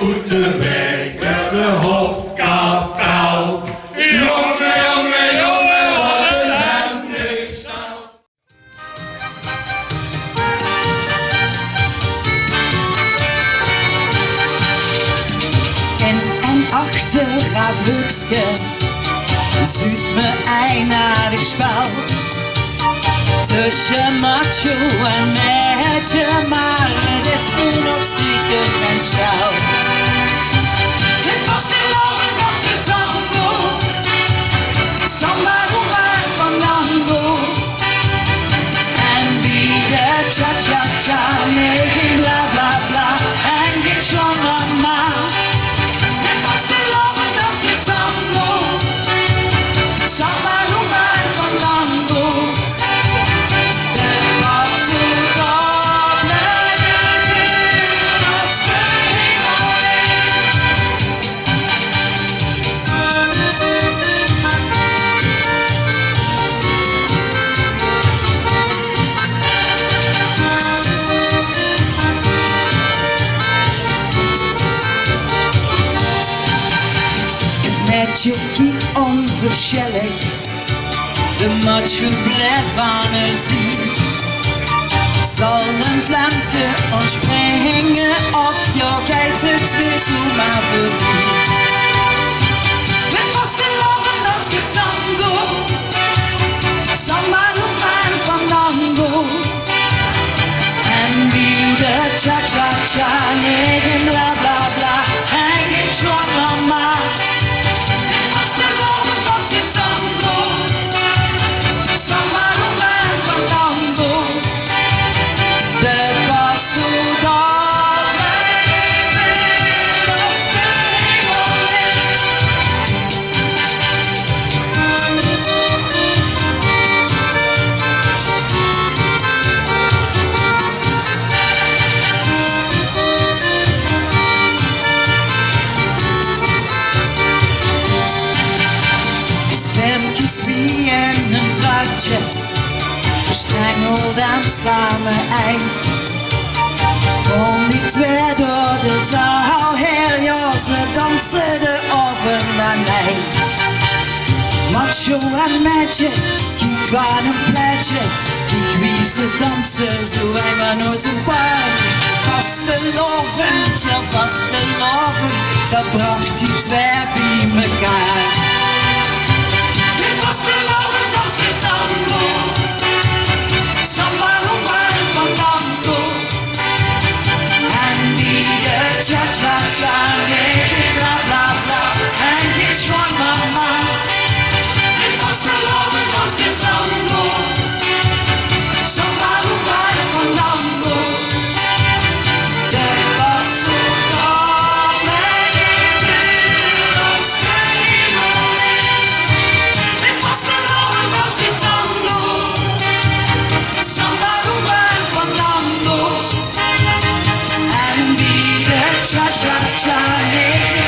Oeterwijk is de hofkapel. Jongen, jongen, jongen, wat een lente. En achteraf Hukske ziet me einaardig spel. Tussen macho en netje, maar het is nu nog stiekem en schouw. Het was de loven als je tango, samba rumba van Dango. En wie de cha-cha-cha, nee geen bla bla bla en geen shalama. Het was de loven als je tango, samba rumba van Dango. Je kiek onverschillig, de macho blijft aan het zien. Zal een vlamke ontspringen of je kijkt het weer zomaar voorbij. Het was de loven als je tango, samba rumba van Dango. En wie de cha-cha-cha, nee geen bla bla bla en geen shalama. Verstrengeld aan samen eind. Kom die twee door de zaal her, ja, ze dansen de oven aan eind. Macho en magic, kijk aan een plaatje. Ik wie ze dansen, zo eng aan onze paard. Vastelovend, ja vastelovend, dat bracht die twee bij elkaar. Dit was de lovend als je tango, samba rumba van Dango. En die de cha-cha-cha, nee geen bla bla bla en geen shalama. Dit was de lovend als je tango, samba rumba van Dango. Dit was zo toch met die vuur als de hemel. Dit was de lovend als je tango, samba rumba van Dango. En wie de cha-cha-cha heeft.